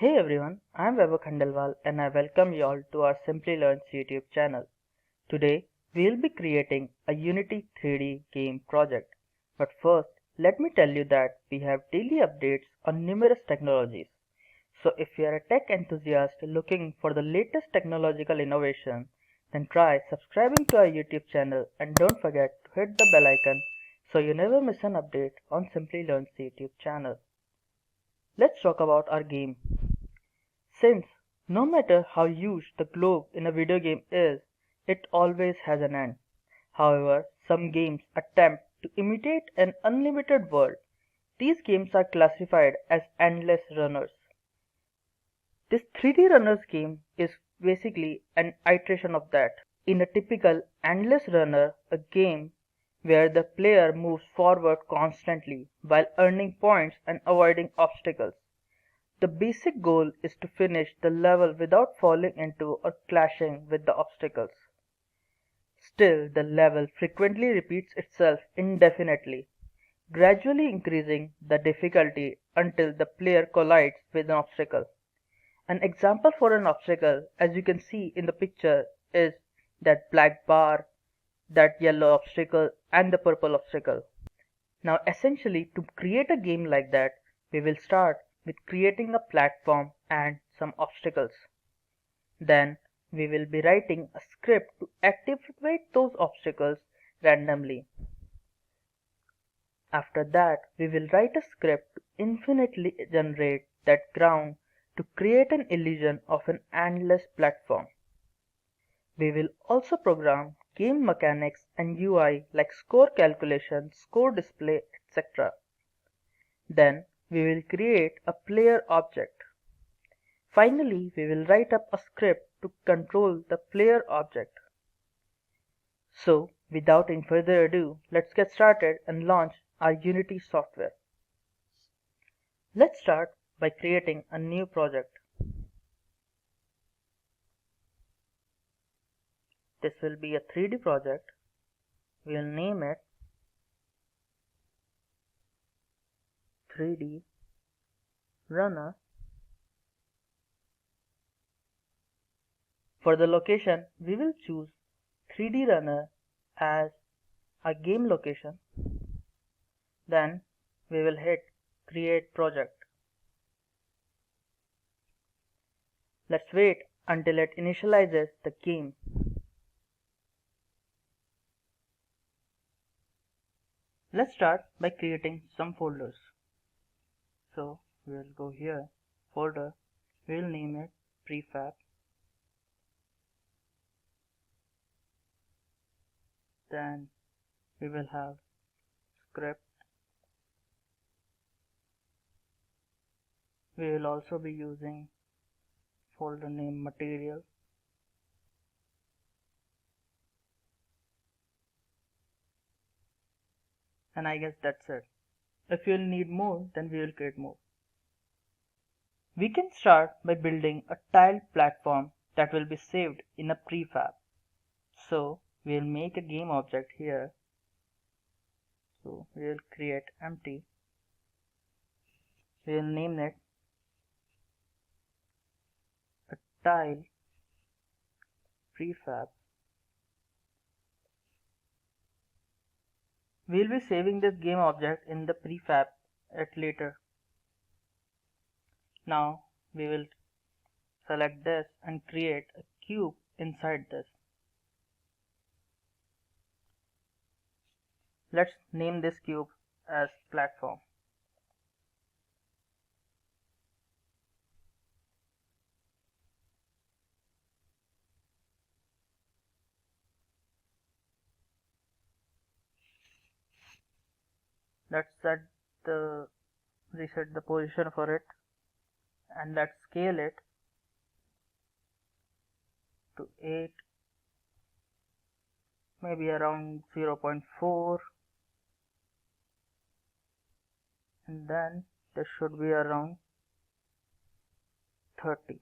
Hey everyone, I'm Khandelwal and I welcome you all to our Simplilearn YouTube channel. Today, we'll be creating a Unity 3D game project. But first, let me tell you that we have daily updates on numerous technologies. So if you are a tech enthusiast looking for the latest technological innovation, then try subscribing to our YouTube channel and don't forget to hit the bell icon so you never miss an update on Simplilearn's YouTube channel. Let's talk about our game. Since no matter how huge the globe in a video game is, it always has an end. However, some games attempt to imitate an unlimited world. These games are classified as endless runners. This 3D runners game is basically an iteration of that. In a typical endless runner, a game where the player moves forward constantly while earning points and avoiding obstacles. The basic goal is to finish the level without falling into or clashing with the obstacles. Still, the level frequently repeats itself indefinitely, gradually increasing the difficulty until the player collides with an obstacle. An example for an obstacle, as you can see in the picture, is that black bar, that yellow obstacle, and the purple obstacle. Now essentially, to create a game like that, we will start with creating a platform and some obstacles. Then we will be writing a script to activate those obstacles randomly. After that, we will write a script to infinitely generate that ground to create an illusion of an endless platform. We will also program game mechanics and UI like score calculation, score display, etc. Then we will create a player object. Finally, we will write up a script to control the player object. So, without any further ado, let's get started and launch our Unity software. Let's start by creating a new project. This will be a 3D project. We'll name it 3D Runner. For the location, we will choose 3D Runner as a game location. Then we will hit Create Project. Let's wait until it initializes the game. Let's start by creating some folders. So we will go here, folder, we will name it prefab. Then we will have script. We will also be using folder name material. And I guess that's it. If you'll need more, then we will create more. We can start by building a tiled platform that will be saved in a prefab. So we'll make a game object here. So we'll create empty. We'll name it a tile prefab. We'll be saving this game object in the prefab at later. Now we will select this and create a cube inside this. Let's name this cube as platform. Let's reset the position for it, and let's scale it to 8, maybe around 0.4, and then this should be around 30.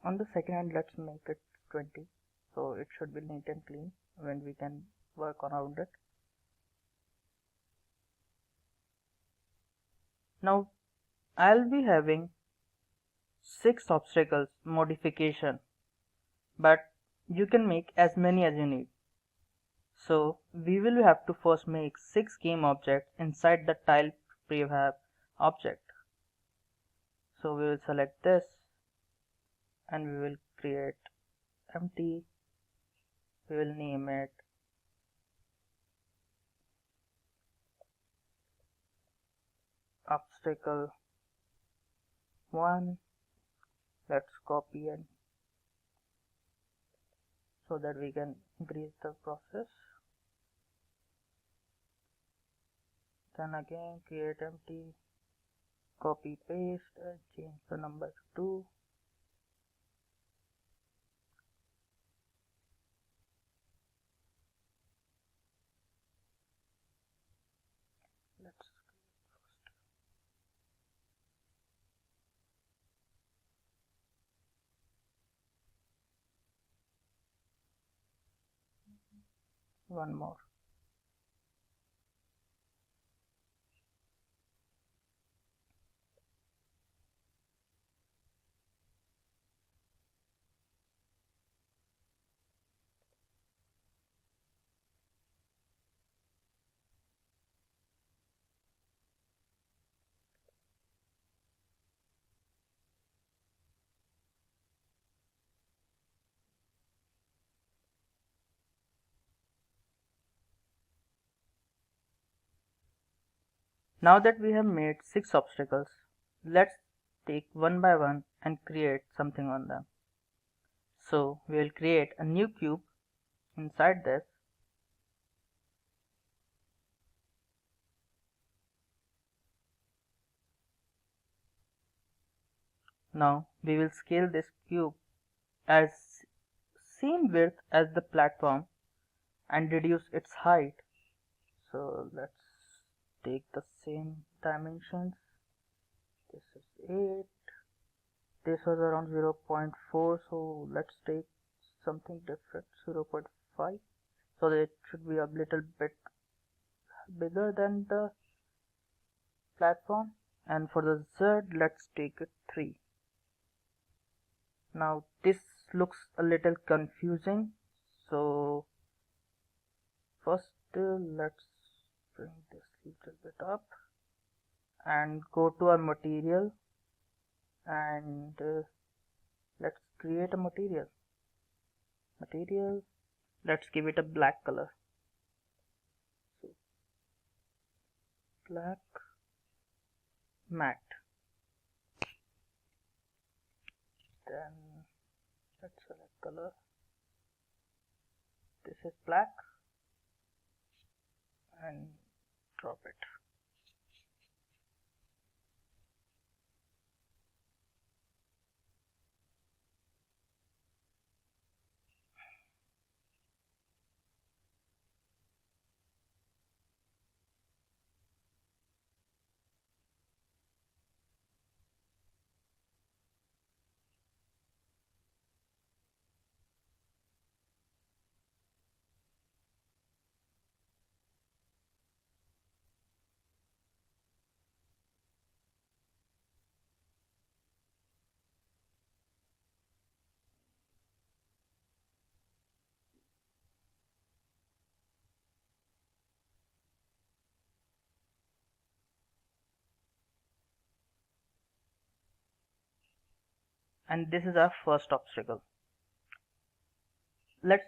On the second hand, let's make it 20, so it should be neat and clean when we can work around it. Now I'll be having 6 obstacles modification, but you can make as many as you need. So we will have to first make 6 game objects inside the tile prefab object. So we will select this and we will create empty. We will name it obstacle 1. Let's copy it so that we can increase the process. Then again create empty, copy paste and change the number to 2. Let's one more. Now that we have made 6 obstacles, let's take one by one and create something on them. So we will create a new cube inside this. Now we will scale this cube as same width as the platform and reduce its height. So let's take the same dimensions. This is 8. This was around 0.4, so let's take something different, 0.5, so that it should be a little bit bigger than the platform. And for the Z, let's take it 3. Now this looks a little confusing, so first let's bring this little bit up and go to our material and let's create a material. Let's give it a black color. So black matte. Then let's select color. This is black and drop it. And this is our first obstacle. Let's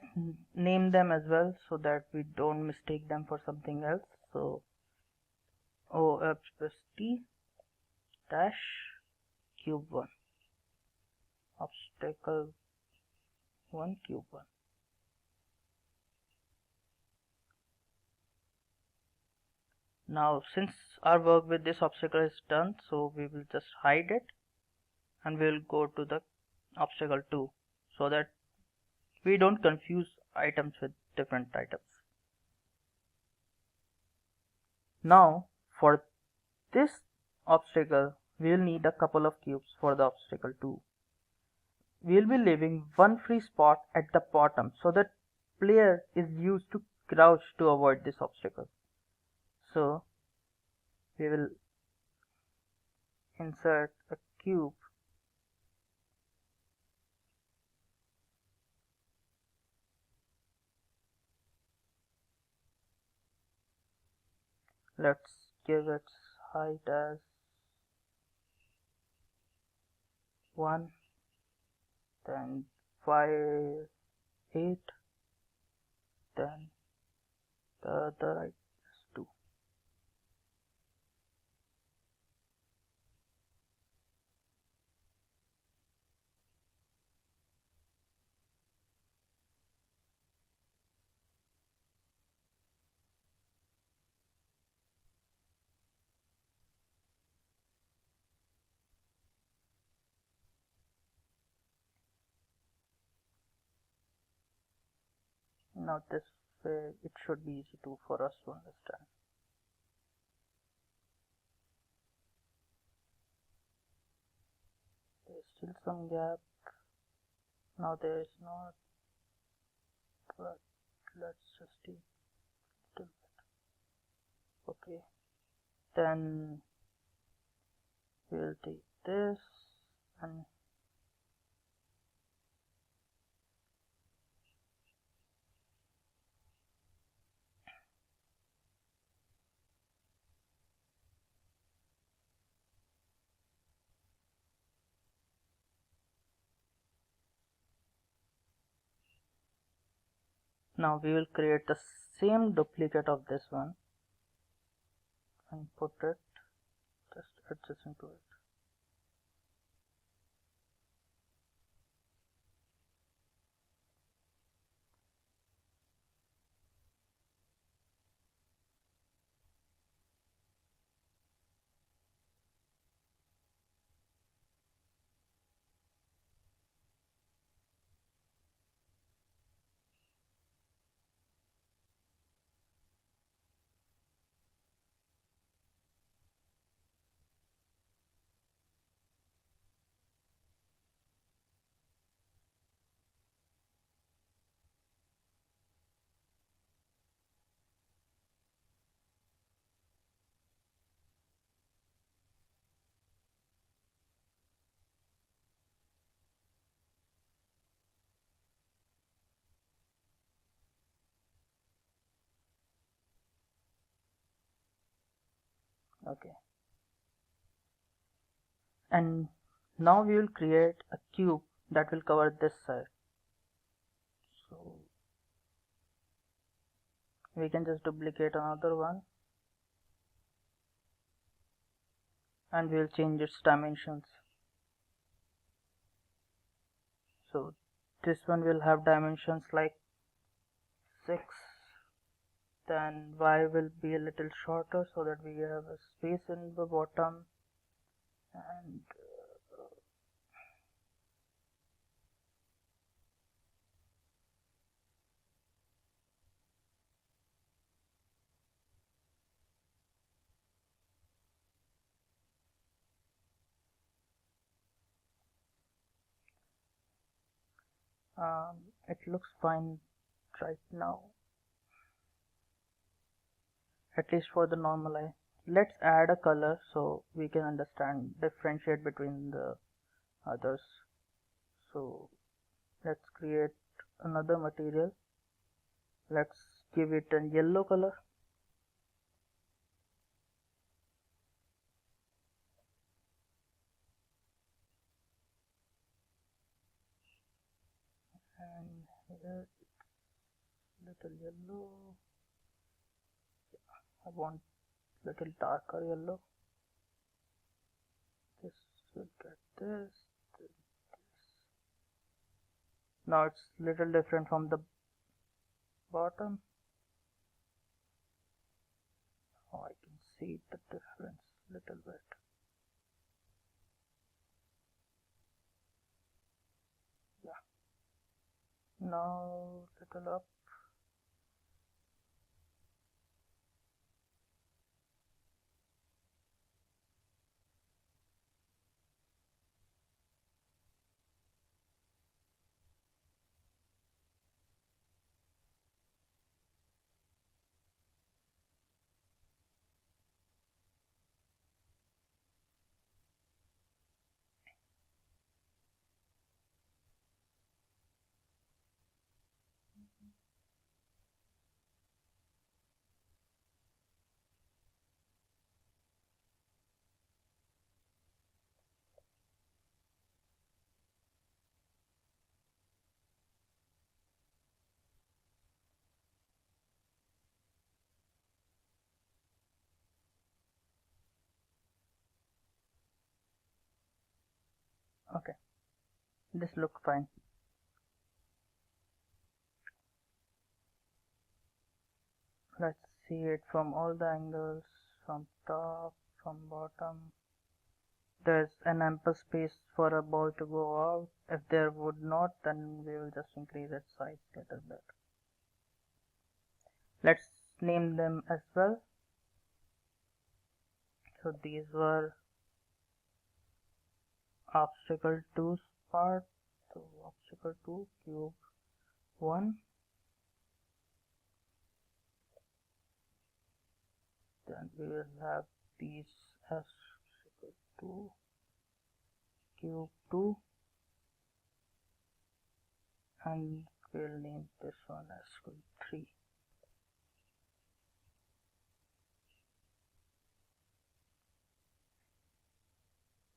name them as well so that we don't mistake them for something else. So OFST dash cube 1, obstacle 1 cube 1. Now since our work with this obstacle is done, so we will just hide it and we will go to the obstacle 2 so that we don't confuse items with different items. Now for this obstacle we will need a couple of cubes for the obstacle 2. We will be leaving one free spot at the bottom so that player is used to crouch to avoid this obstacle. So we will insert a cube. Let's give its height as 1, then 5, 8, then the other height is 2. Now this way it should be easy for us to understand. There's still some gap. Now there is not, but let's just take a little bit. Okay, then we'll take this and now we will create the same duplicate of this one and put it just adjacent to it. Okay, and now we will create a cube that will cover this side. So we can just duplicate another one and we'll change its dimensions. So this one will have dimensions like 6, then y will be a little shorter so that we have a space in the bottom, and it looks fine right now, at least for the normal eye. Let's add a color so we can differentiate between the others. So let's create another material. Let's give it a yellow color. And here little yellow. I want little darker yellow. This will get this. Now it's little different from the bottom. Oh, I can see the difference little bit. Yeah. Now little up. This looks fine. Let's see it from all the angles, from top, from bottom. There's an ample space for a ball to go out. If there would not, then we will just increase its size a little bit. Let's name them as well. So these were obstacle 2's part. So obstacle 2 cube 1. Then we will have these as obstacle 2 cube 2, and we'll name this one as cube 3.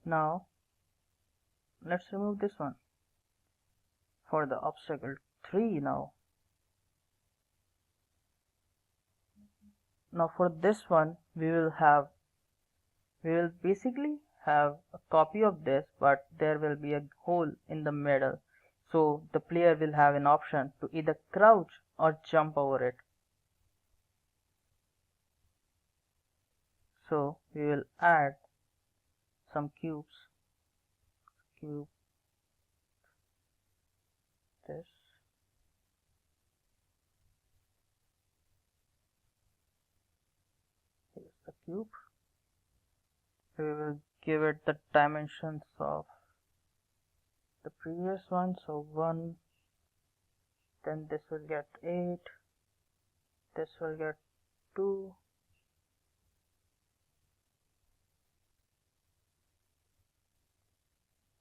Now let's remove this one for the obstacle 3 now. Now for this one we will basically have a copy of this, but there will be a hole in the middle, so the player will have an option to either crouch or jump over it. So we will add some cubes. Cube this. Here's the cube. We will give it the dimensions of the previous one, so 1, then this will get 8, this will get 2,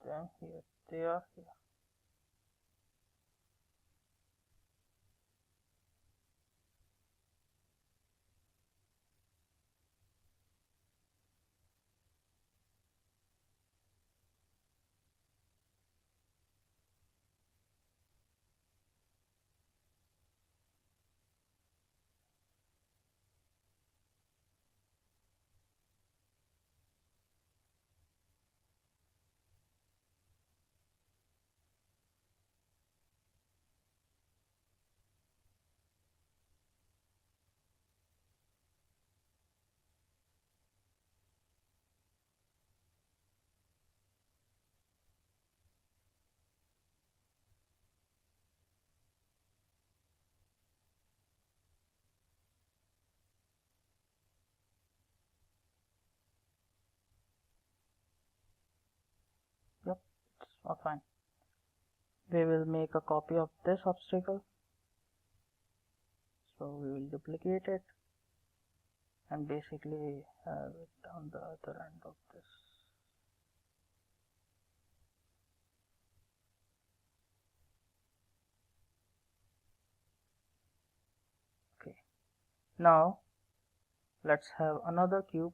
then here they are here. Yep, it's all fine. We will make a copy of this obstacle, so we will duplicate it and basically have it on the other end of this. Okay, now let's have another cube.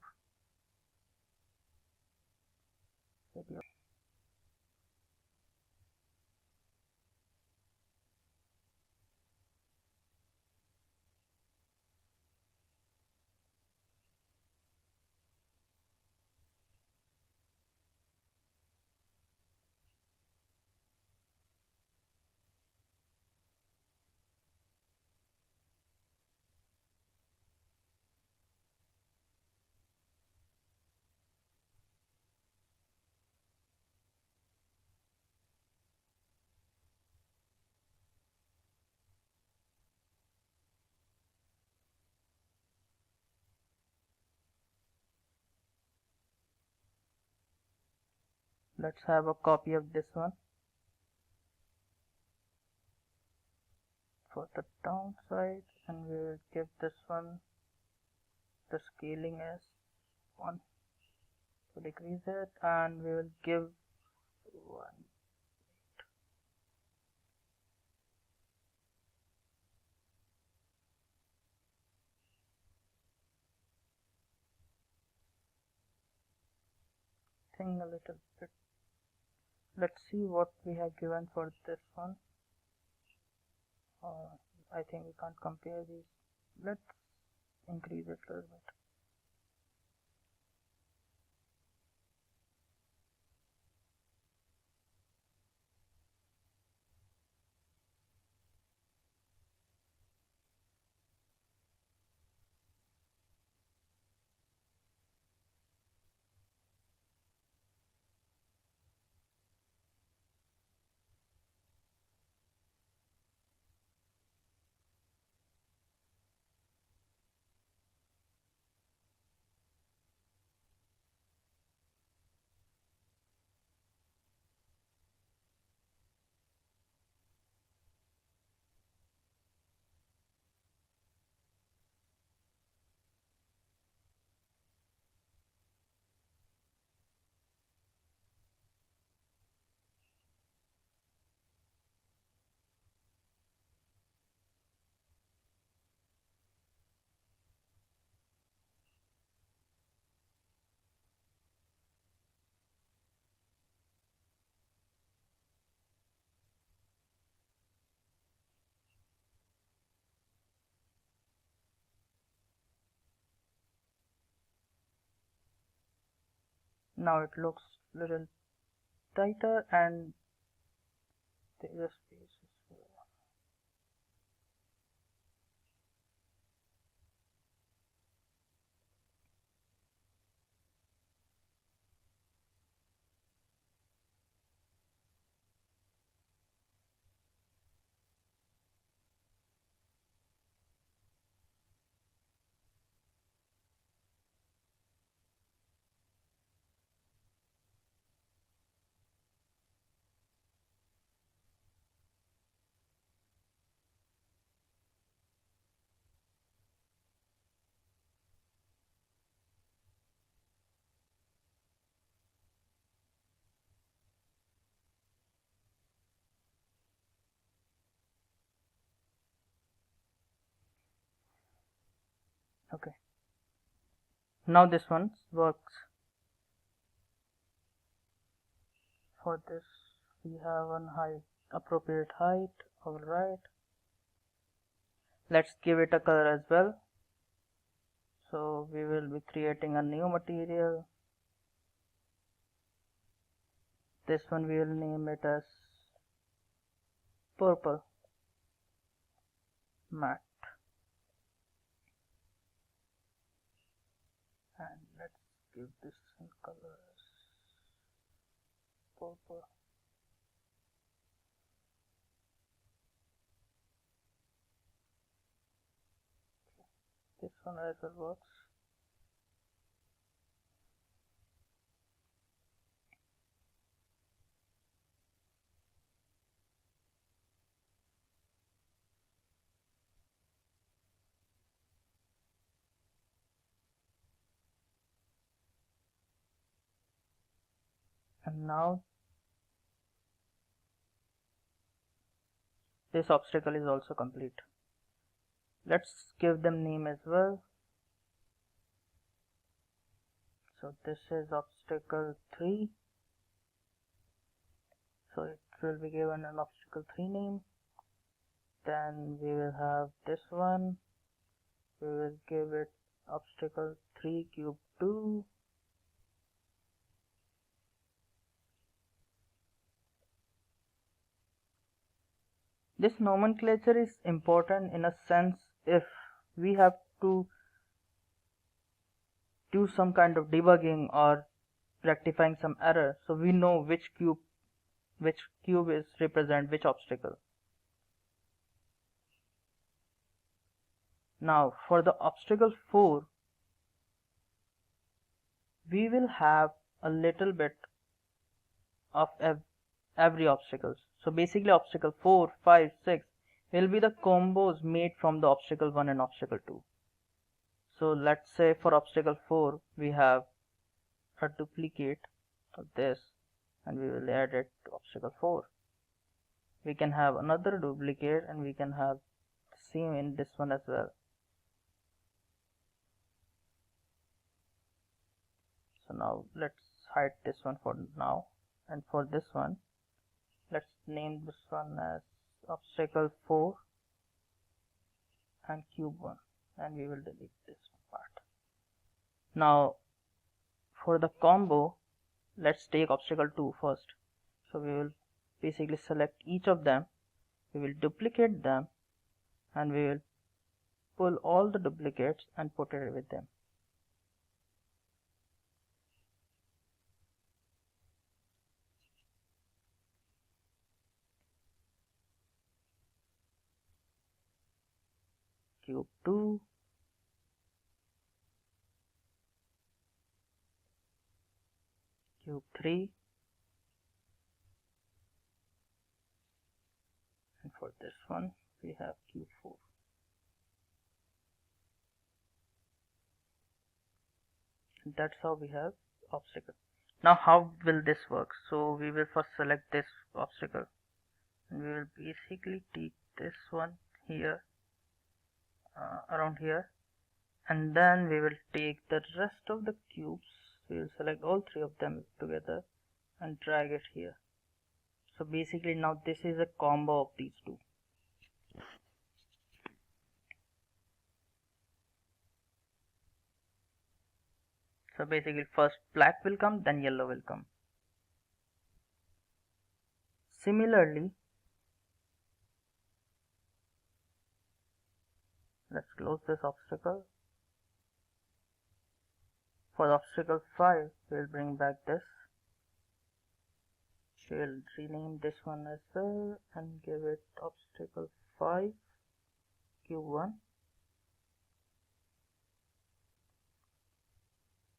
Let's have a copy of this one for the downside, and we will give this one the scaling as 1 to decrease it, and we will give 1. Thing a little bit. Let's see what we have given for this one. I think we can't compare these. Let's increase it a little bit. Now it looks little tighter and the space is full. Okay, now this one works. For this we have one height, appropriate height. Alright, let's give it a color as well. So we will be creating a new material. This one we will name it as purple matte, and let's give this in color as purple. This one as well works. And now this obstacle is also complete. Let's give them name as well. So this is obstacle 3. So it will be given an obstacle 3 name. Then we will have this one. We will give it obstacle 3 cube 2. This nomenclature is important in a sense if we have to do some kind of debugging or rectifying some error, so we know which cube is represent which obstacle. Now for the obstacle 4 we will have a little bit of every obstacles. So basically obstacle 4, 5, 6 will be the combos made from the obstacle 1 and obstacle 2. So let's say for obstacle 4 we have a duplicate of this and we will add it to obstacle 4. We can have another duplicate and we can have the same in this one as well. So now let's hide this one for now, and for this one let's name this one as obstacle 4 and cube 1, and we will delete this part. Now for the combo, let's take obstacle 2 first. So we will basically select each of them, we will duplicate them, and we will pull all the duplicates and put it with them. Cube 2, cube 3, and for this one we have cube 4. And that's how we have obstacle. Now how will this work? So we will first select this obstacle and we will basically take this one here, around here, and then we will take the rest of the cubes. We will select all 3 of them together and drag it here. So basically now this is a combo of these 2. So basically first black will come, then yellow will come. Similarly, let's close this obstacle. For obstacle 5, we'll bring back this. We'll rename this one as well and give it obstacle 5 Q1,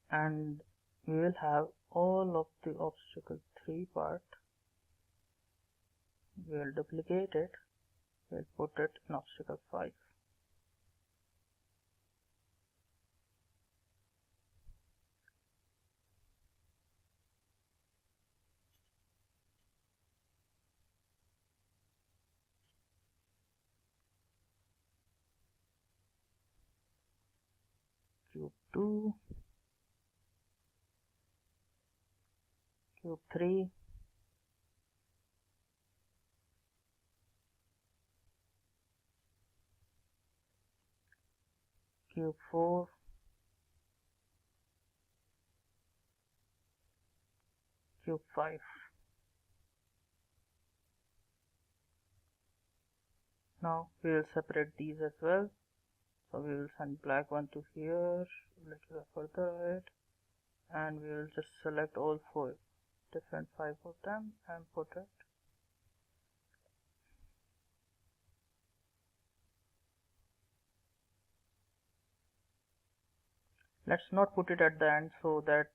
and we will have all of the obstacle 3 part. We will duplicate it. We'll put it in obstacle 5. Cube 2, cube 3, cube 4, cube 5. Now we will separate these as well. So we will send black one to here, little further ahead, and we will just select all 4 different 5 of them and put it. Let's not put it at the end so that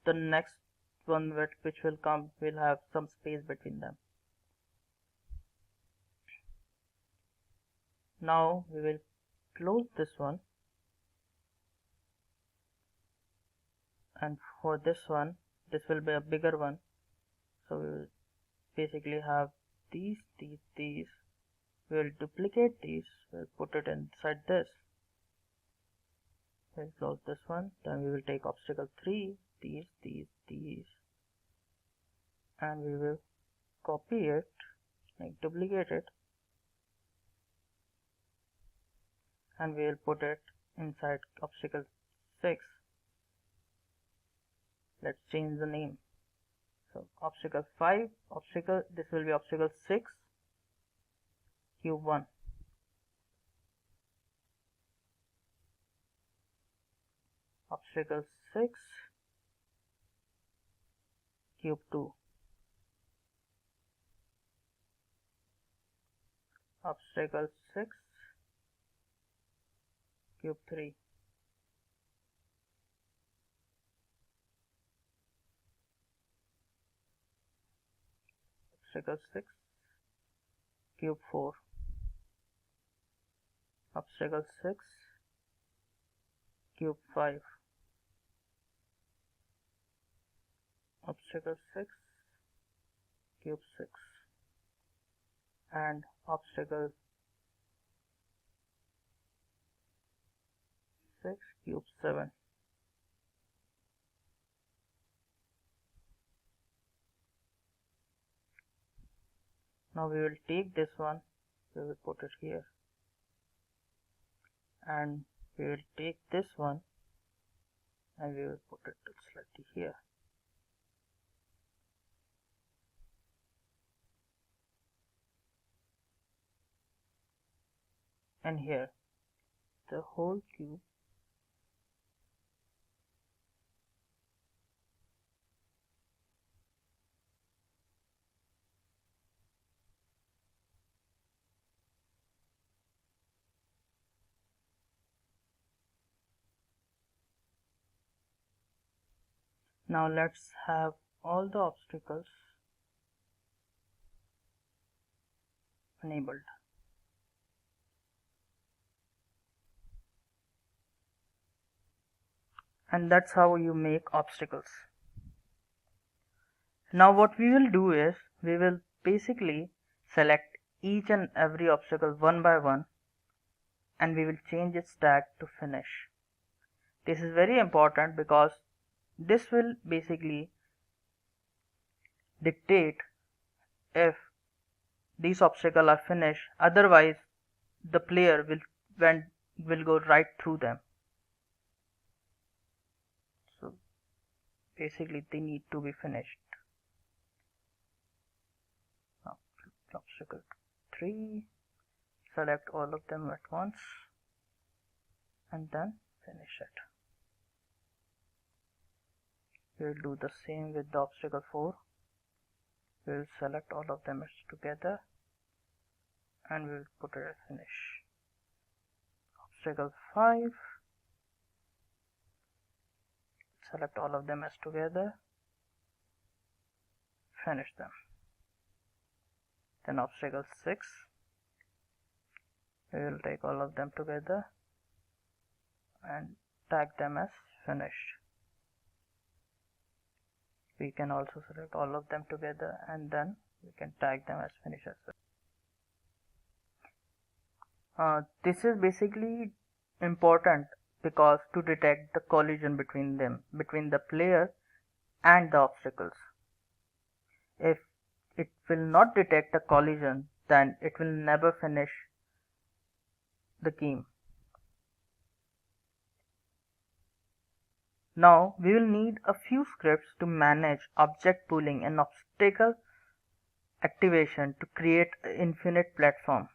the next one which will come will have some space between them. Now we will close this one, and for this one, this will be a bigger one, so we will basically have these. We will duplicate these, we'll put it inside this. We'll close this one, then we will take obstacle 3, these, and we will copy it, like duplicate it, and we will put it inside obstacle 6. Let's change the name. So obstacle 5, this will be obstacle 6 cube 1. Obstacle 6 cube 2. Obstacle 6 cube 3. Obstacle 6 cube 4. Obstacle 6 cube 5. Obstacle 6 cube 6, and obstacle 6 cube 7. Now we will take this one, we will put it here, and we will take this one and we will put it slightly here. And here, the whole cube Now let's have all the obstacles enabled. And that's how you make obstacles. Now what we will do is, we will basically select each and every obstacle one by one, and we will change its tag to finish. This is very important because this will basically dictate if these obstacles are finished, otherwise the player will go right through them. So basically they need to be finished. Now, obstacle 3, select all of them at once and then finish it. We'll do the same with the obstacle 4. We'll select all of them together and we'll put it as finish. Obstacle 5, select all of them as together, finish them. Then obstacle 6, we will take all of them together and tag them as finished. We can also select all of them together and then we can tag them as finished as well. This is basically important because to detect the collision between them, between the player and the obstacles. If it will not detect a collision, then it will never finish the game. Now we will need a few scripts to manage object pooling and obstacle activation to create an infinite platform.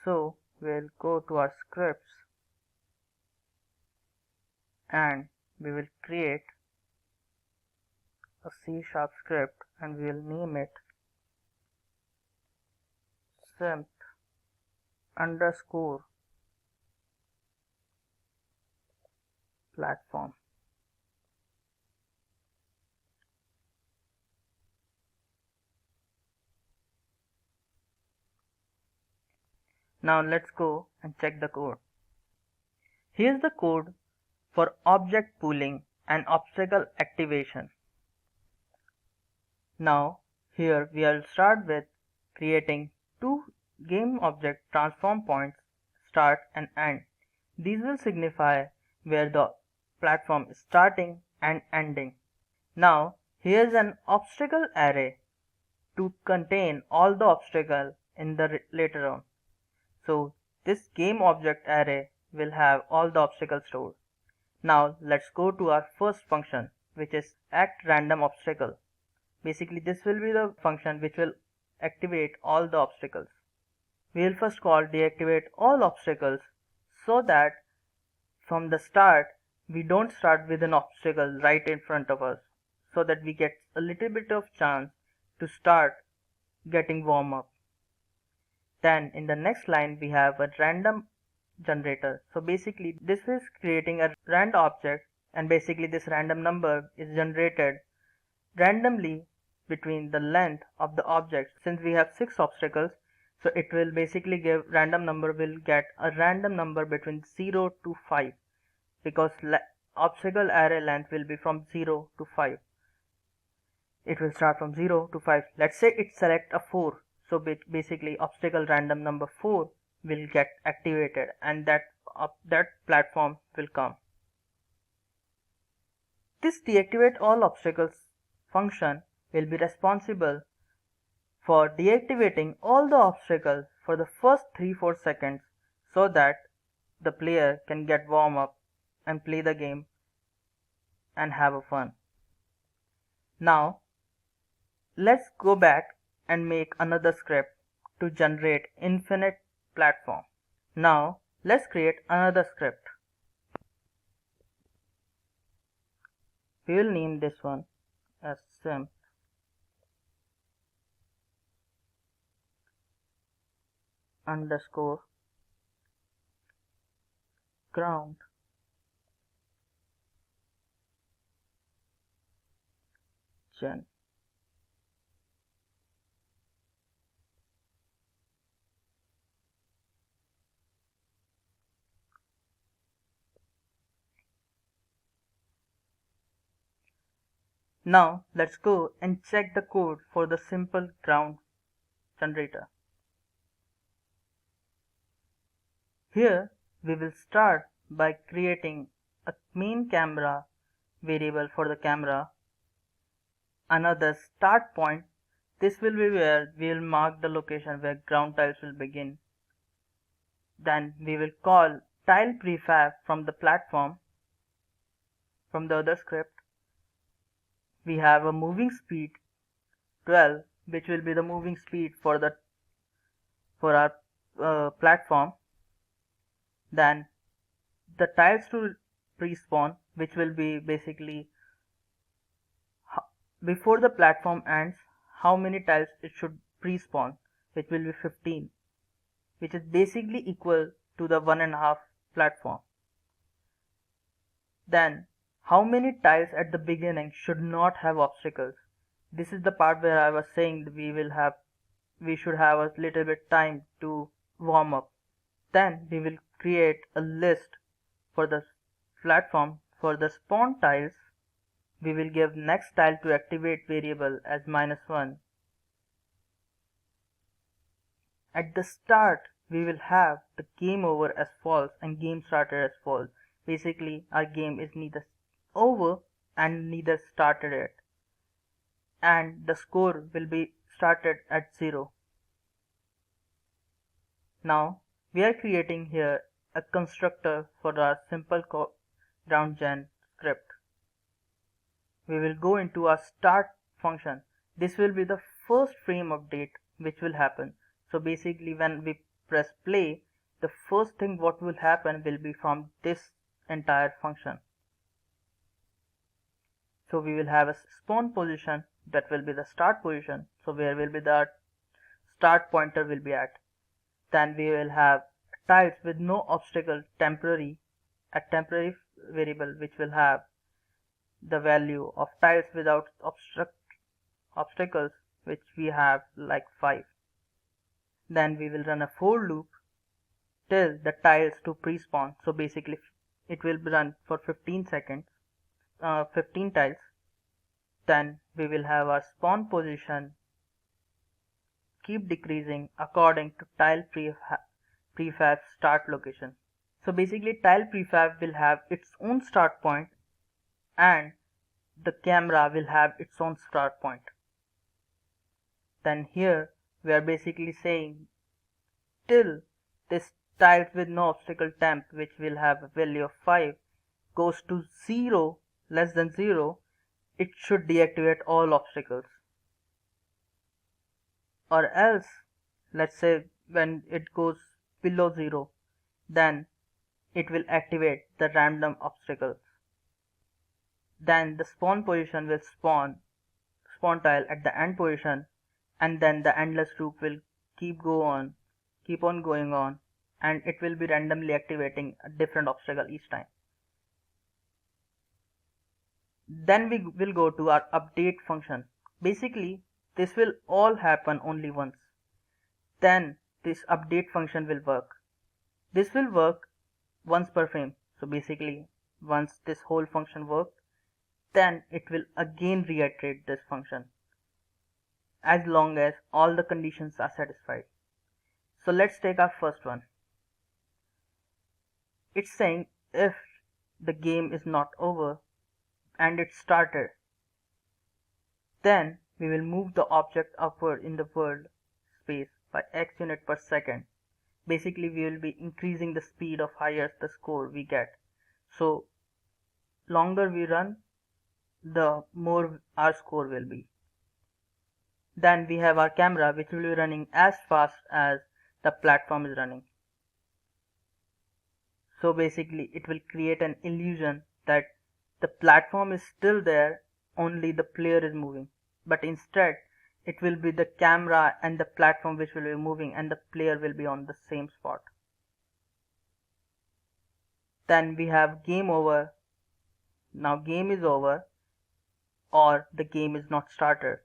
So we'll go to our scripts and we will create a C# script and we will name it simp_platform. Now let's go and check the code. Here's the code for object pooling and obstacle activation. Now here we will start with creating two game object transform points, start and end. These will signify where the platform is starting and ending. Now here's an obstacle array to contain all the obstacles in the later on. So this game object array will have all the obstacles stored. Now let's go to our first function, which is actRandomObstacle. Basically this will be the function which will activate all the obstacles. We will first call deactivate all obstacles so that from the start we don't start with an obstacle right in front of us, so that we get a little bit of chance to start getting warm up. Then in the next line we have a random generator. So basically this is creating a random object, and basically this random number is generated randomly between the length of the objects. Since we have 6 obstacles, so it will basically give random number will get a random number between 0 to 5, because obstacle array length will be from 0 to 5. It will start from 0 to 5. Let's say it select a 4. So basically obstacle random number 4 will get activated and that platform will come. This deactivate all obstacles function will be responsible for deactivating all the obstacles for the first 3-4 seconds so that the player can get warm up and play the game and have a fun. Now let's go back and make another script to generate infinite platform. Now let's create another script. We will name this one as simp underscore ground gen. Now let's go and check the code for the simple ground generator. Here we will start by creating a main camera variable for the camera, another start point. This will be where we will mark the location where ground tiles will begin. Then we will call tile prefab from the platform from the other script. we have a moving speed 12, which will be the moving speed for our platform. Then the tiles to respawn, which will be basically before the platform ends, how many tiles it should respawn, which will be 15, which is basically equal to the 1.5 platform. Then how many tiles at the beginning should not have obstacles. This is the part where I was saying that we should have a little bit time to warm up. Then we will create a list for the platform. For the spawn tiles, we will give next tile to activate variable as -1. At the start, we will have the game over as false and game started as false. Basically, our game is neither over and neither started yet. And the score will be started at 0. Now, we are creating here a constructor for our simple ground gen script. We will go into our start function. This will be the first frame update which will happen. So basically when we press play, the first thing what will happen will be from this entire function. So we will have a spawn position that will be the start position. So where will be the start pointer will be at. Then we will have tiles with no obstacle temporary, a temporary variable which will have the value of tiles without obstacles, which we have like 5. Then we will run a for loop till the tiles to pre-spawn. So basically it will be run for 15 seconds, 15 tiles. Then we will have our spawn position keep decreasing according to tile prefab start location. So basically tile prefab will have its own start point and the camera will have its own start point. Then here we are basically saying till this tiles with no obstacle temp, which will have a value of 5, goes to 0, less than 0, it should deactivate all obstacles. Or else, let's say when it goes below 0, then it will activate the random obstacles. Then the spawn position will spawn tile at the end position, and then the endless loop will keep on going on, and it will be randomly activating a different obstacle each time. Then we will go to our update function. Basically this will all happen only once. Then this update function will work. This will work once per frame. So basically once this whole function works, then it will again reiterate this function as long as all the conditions are satisfied. So let's take our first one. It's saying if the game is not over and it started, then we will move the object upward in the world space by x unit per second. Basically we will be increasing the speed of higher the score we get. So longer we run, the more our score will be. Then we have our camera, which will be running as fast as the platform is running. So basically it will create an illusion that the platform is still there, only the player is moving. But instead it will be the camera and the platform which will be moving, and the player will be on the same spot. Then we have game over. Now game is over, or the game is not started.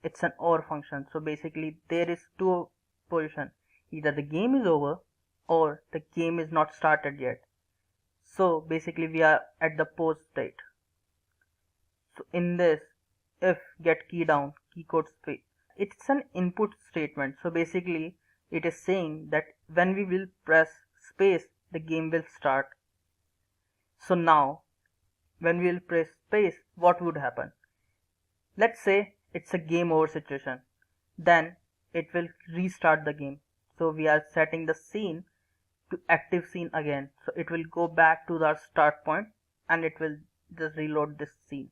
It's an OR function. So basically there is two positions. Either the game is over or the game is not started yet. So basically we are at the pause state. So in this, if get key down, key code space, it's an input statement. So basically it is saying that when we will press space, the game will start. So now when we will press space, what would happen? Let's say it's a game over situation. Then it will restart the game. So we are setting the scene to active scene again. So it will go back to the start point and it will just reload this scene.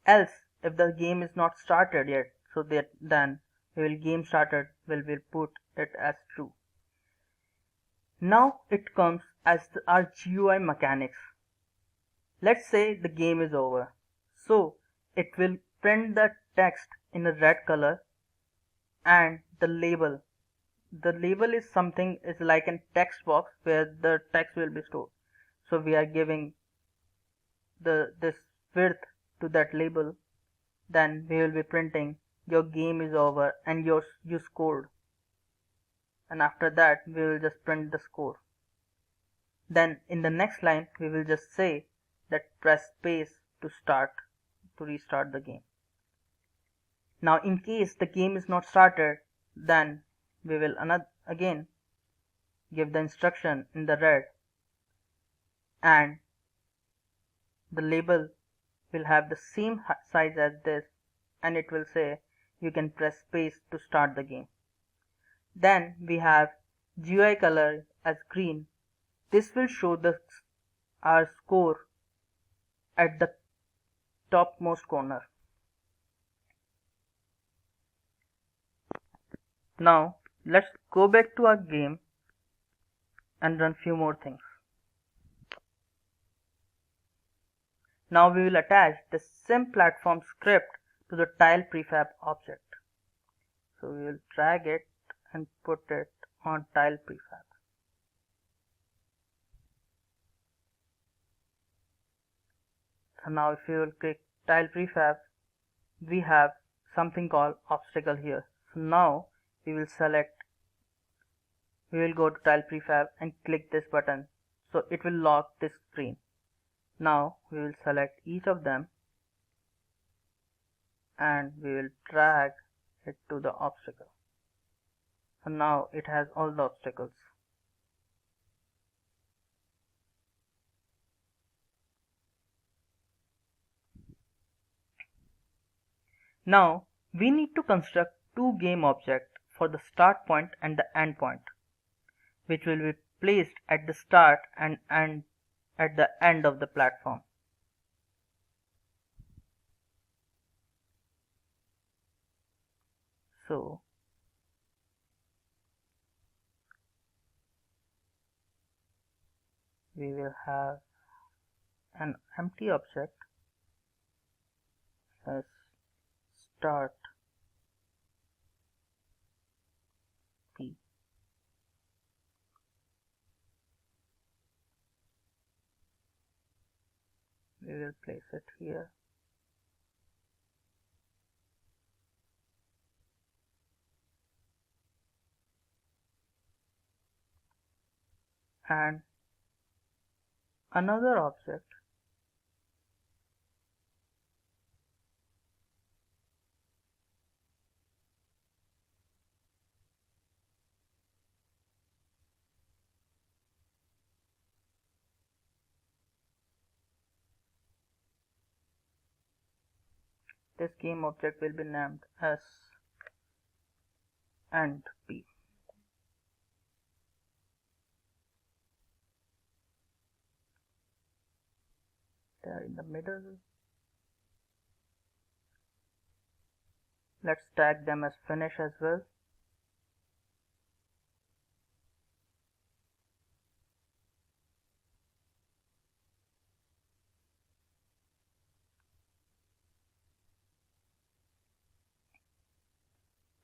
Else, if the game is not started yet, so that then we will game started will put it as true. Now it comes as our GUI mechanics. Let's say the game is over. So it will print the text in a red color and the label. The label is something is like a text box where the text will be stored. So we are giving this width to that label. Then we will be printing your game is over and you scored. And after that we will just print the score. Then in the next line we will just say that press space to restart the game. Now in case the game is not started, then we will again give the instruction in the red, and the label will have the same size as this, and it will say you can press space to start the game. Then we have GUI color as green. This will show our score at the topmost corner. Now let's go back to our game and run few more things. Now we will attach the Simplatform script to the tile prefab object. So we will drag it and put it on tile prefab. So now if you will click tile prefab, we have something called obstacle here. So now we will go to tile prefab and click this button. So it will lock this screen. Now we will select each of them and we will drag it to the obstacle. So now it has all the obstacles. Now we need to construct two game objects for the start point and the end point, which will be placed at the start and at the end of the platform. So we will have an empty object as start P. We will place it here. And another object this game object will be named as and P. They are in the middle. Let's tag them as finish as well.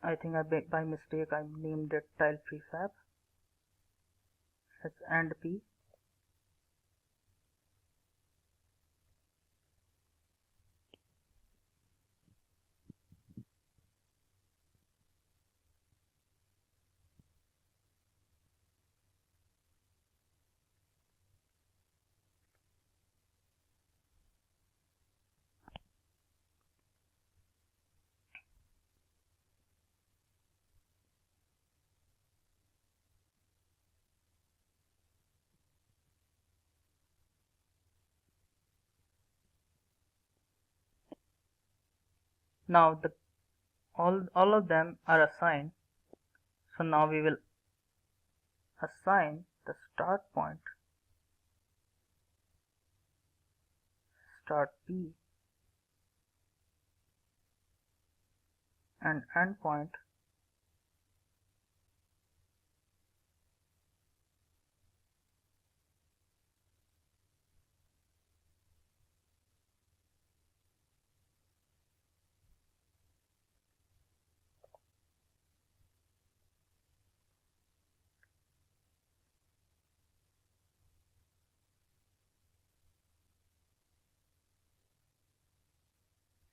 I think by mistake I named it tile prefab. Let's and P. Now all of them are assigned. So now we will assign the start point start P and endpoint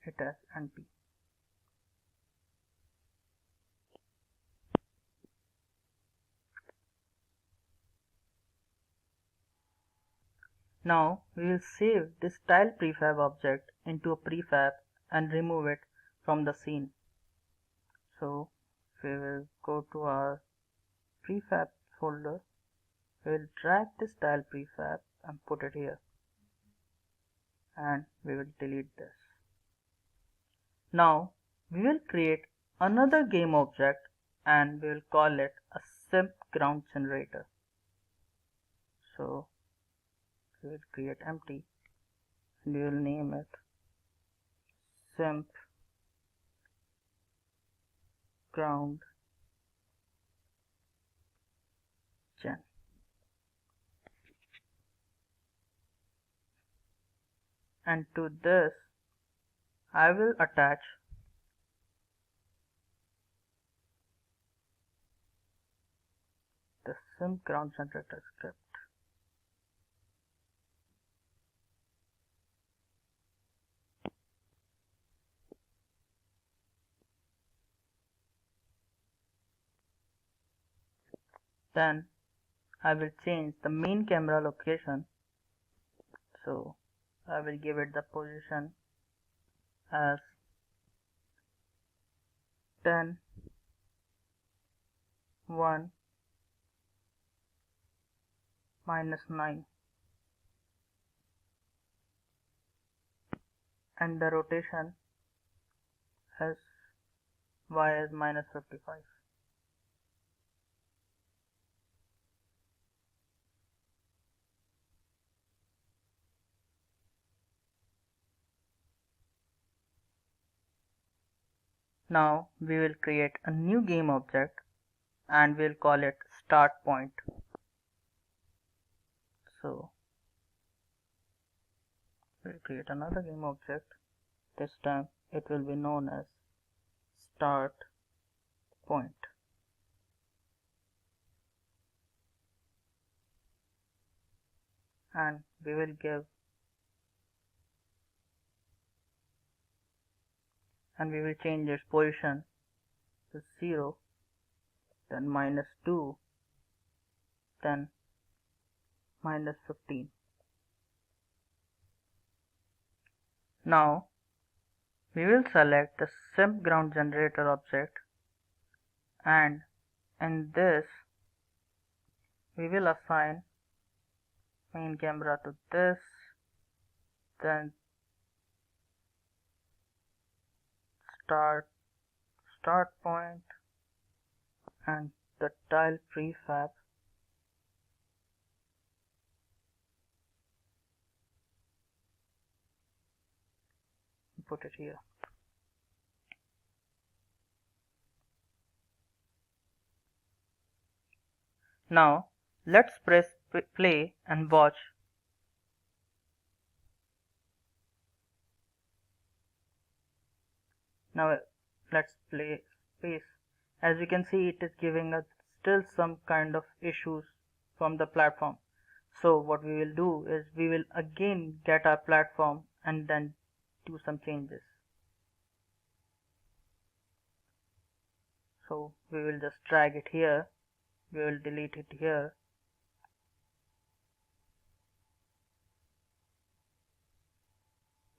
it as np. Now we will save this tile prefab object into a prefab and remove it from the scene. So we will go to our prefab folder. We will drag this tile prefab and put it here, and we will delete this. Now we will create another game object and we will call it a simp ground generator. So we will create empty and we will name it simp ground gen. And to this I will attach the simp ground generator script. Then I will change the main camera location. So I will give it the position as 10, 1, -9, and the rotation as y as -55. Now we will create a new game object and we'll call it start point. So we'll create another game object. This time it will be known as start point. And we will change its position to 0, then -2, then -15. Now we will select the simp ground generator object, and in this we will assign main camera to this, then start point, and the tile prefab put it here. Now let's press play and watch. Now let's play space. As you can see, it is giving us still some kind of issues from the platform. So what we will do is we will again get our platform and then do some changes. So we will just drag it here, we will delete it here.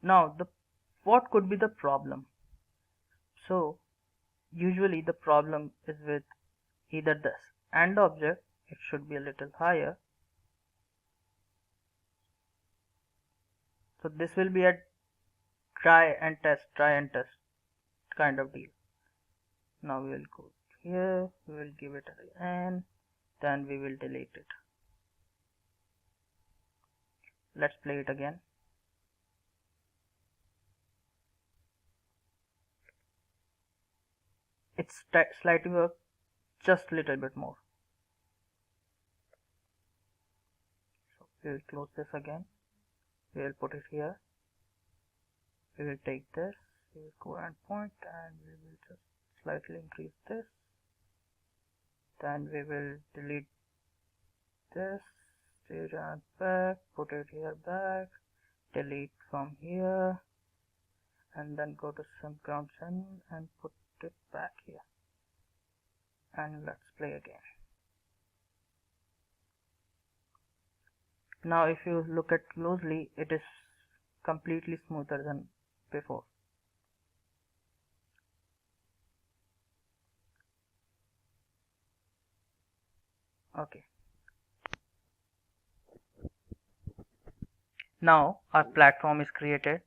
Now what could be the problem? So usually the problem is with either this AND object, it should be a little higher. So this will be a try and test kind of deal. Now we will go here, we will give it an, then we will delete it. Let's play it again. it's slightly work just a little bit more. So we will close this again. We will put it here. We will take this. We will go and point, and we will just slightly increase this. Then we will delete this, change and back, put it here back, delete from here, and then go to some ground channel and put it back here. And let's play again. Now if you look at closely, it is completely smoother than before. Okay. Now our platform is created,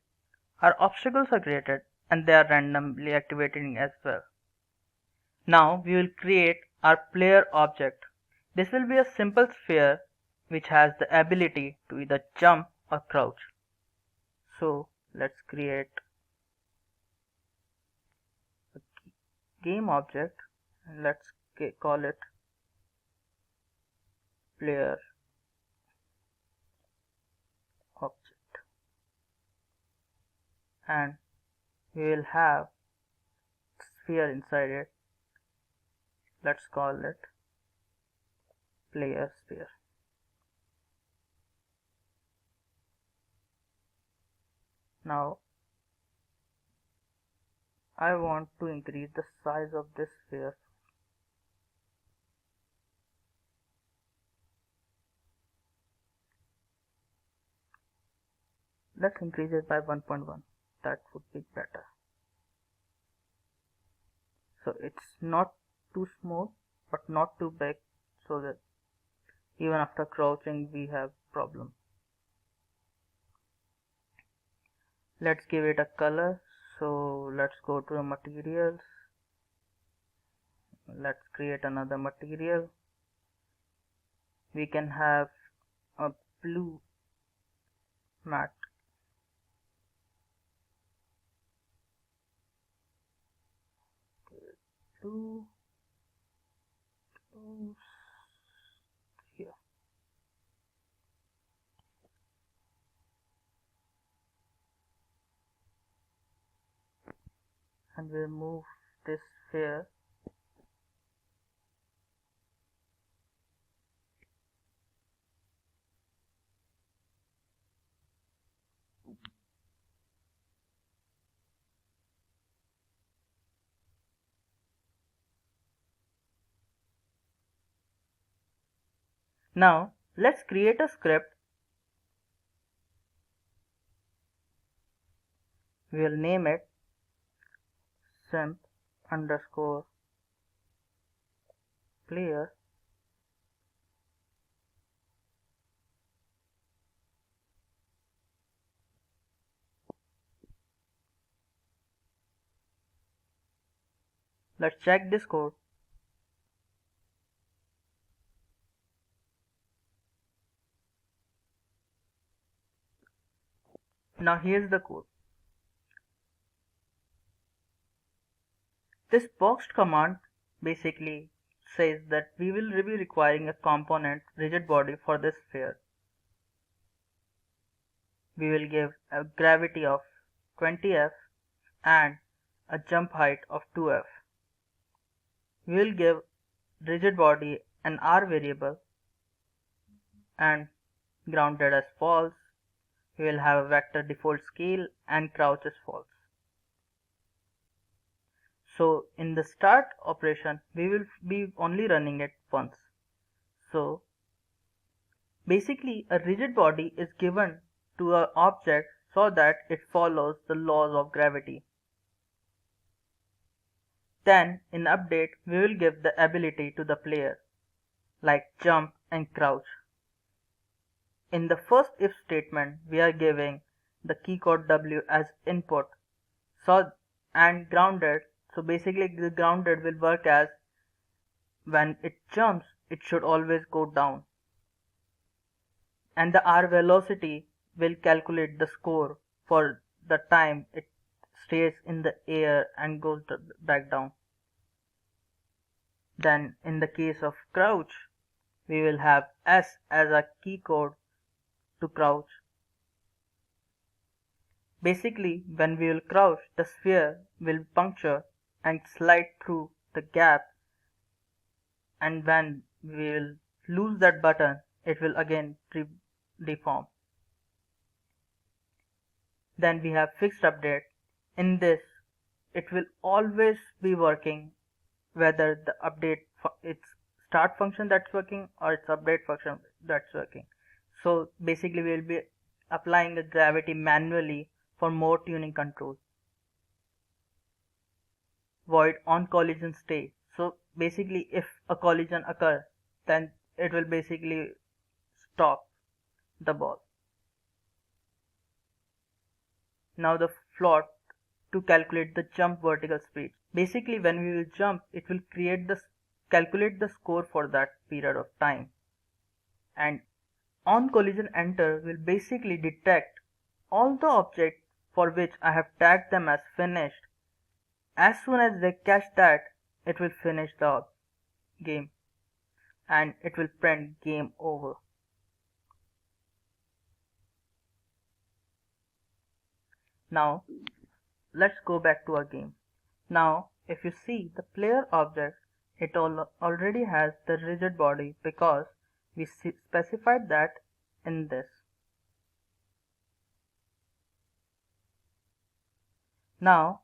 our obstacles are created, and they are randomly activating as well. Now we will create our player object. This will be a simple sphere which has the ability to either jump or crouch. So let's create a game object and let's call it player object, and we will have sphere inside it. Let's call it player sphere. Now I want to increase the size of this sphere. Let's increase it by 1.1. That would be better. So it's not too small but not too big, so that even after crouching we have problem. Let's give it a color. So let's go to the materials. Let's create another material. We can have a blue matte. Blue here. And we'll move this sphere. Now let's create a script. We will name it simp_player Let's check this code. Now here's the code. This boxed command basically says that we will be requiring a component rigid body for this sphere. We will give a gravity of 20F and a jump height of 2F. We will give rigid body an R variable and grounded as false. We will have a vector default scale and crouch as false. So in the start operation we will be only running it once. So basically a rigid body is given to an object so that it follows the laws of gravity. Then in update we will give the ability to the player like jump and crouch. In the first if statement we are giving the key code W as input and grounded. So basically the grounded will work as when it jumps it should always go down, and the R velocity will calculate the score for the time it stays in the air and goes back down. Then in the case of crouch, we will have S as a key code to crouch. Basically, when we will crouch, the sphere will puncture and slide through the gap, and when we will lose that button, it will again deform. Then we have fixed update. In this, it will always be working whether the update its start function that's working or its update function that's working. So basically we will be applying the gravity manually for more tuning control. Void on collision stay. So basically if a collision occurs, then it will basically stop the ball. Now the float to calculate the jump vertical speed. Basically when we will jump, it will calculate the score for that period of time. And on collision enter will basically detect all the objects for which I have tagged them as finished. As soon as they catch that, it will finish the game and it will print game over. Now let's go back to our game. Now if you see the player object, it already has the rigid body because we specified that in this. Now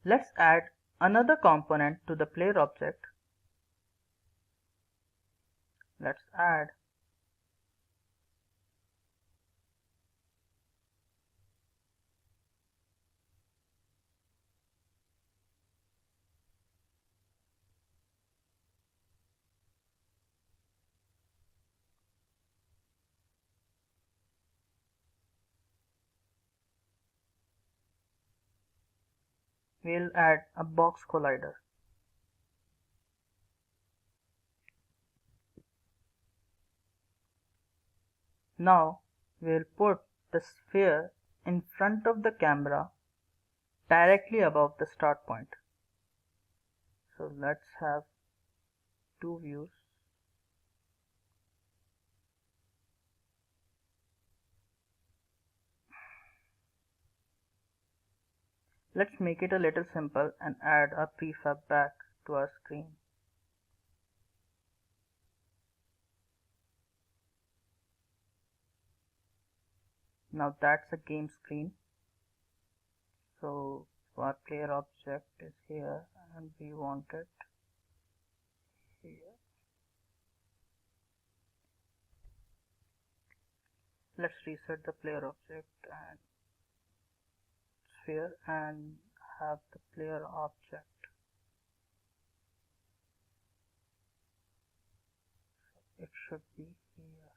let's add another component to the player object. Let's add we'll add a box collider. Now we'll put the sphere in front of the camera directly above the start point. So let's have two views. Let's make it a little simple and add a prefab back to our screen. Now that's a game screen. So our player object is here and we want it here. Let's reset the player object and sphere and have the player object. It should be here.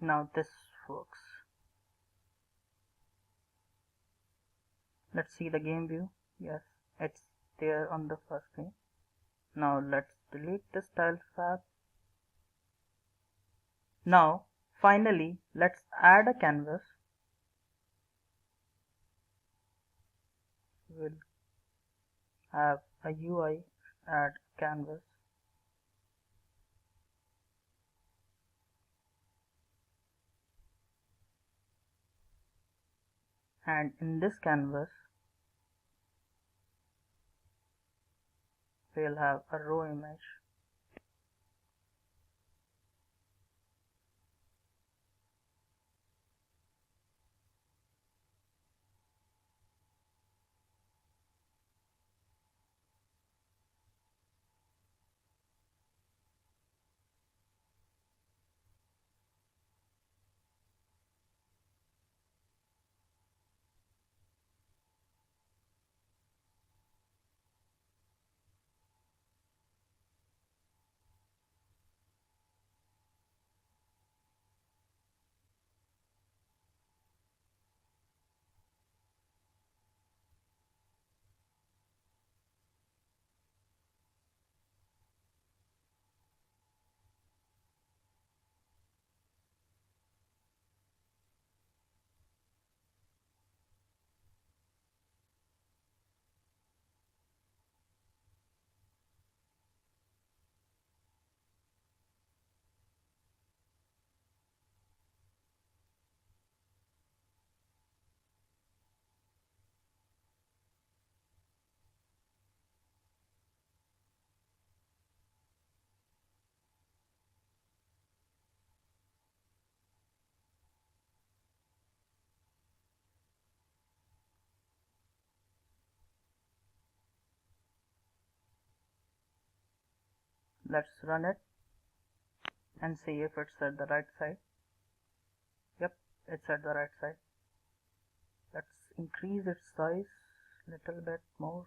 Now this works. Let's see the game view. Yes, it's there on the first screen. Now let's delete this tile fab. Now finally let's add a canvas. We'll have a UI add canvas, and in this canvas we'll have a row image. Let's run it and see if it's at the right side. Yep, it's at the right side. Let's increase its size little bit more.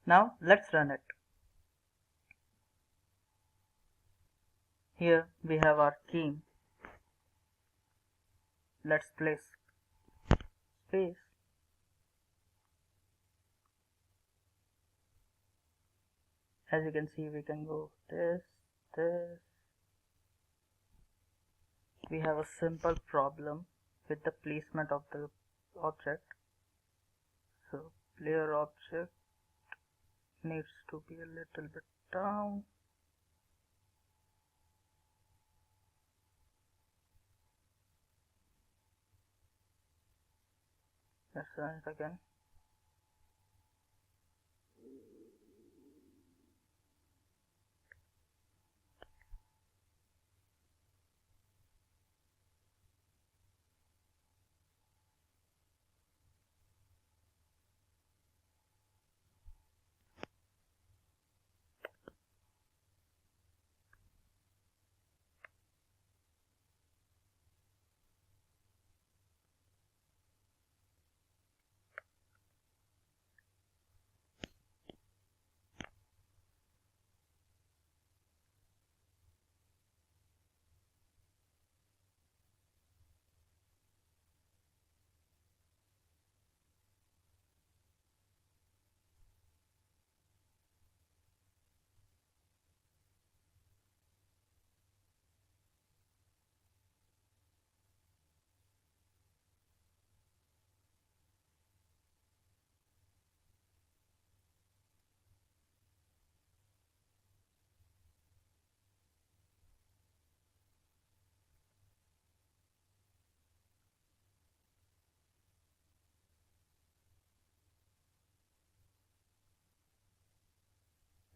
Now let's run it. Here we have our game. Let's place space. As you can see, we can go this. We have a simple problem with the placement of the object. So player object needs to be a little bit down. Let's run it again.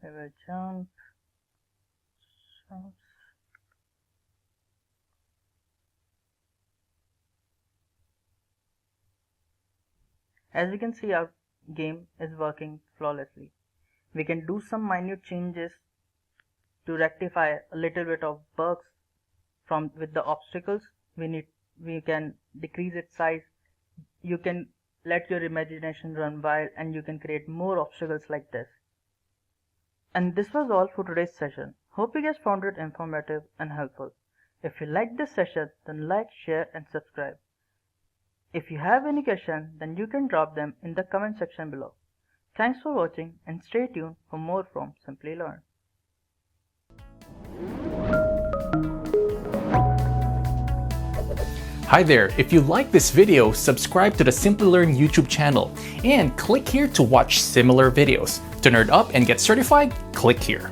We will jump. As you can see, our game is working flawlessly. We can do some minute changes to rectify a little bit of bugs from with the obstacles. We can decrease its size. You can let your imagination run wild and you can create more obstacles like this. And this was all for today's session. Hope you guys found it informative and helpful. If you like this session, then like, share and subscribe. If you have any question, then you can drop them in the comment section below. Thanks for watching and stay tuned for more from Simplilearn. Hi there, if you like this video, subscribe to the Simplilearn YouTube channel and click here to watch similar videos. To nerd up and get certified, click here.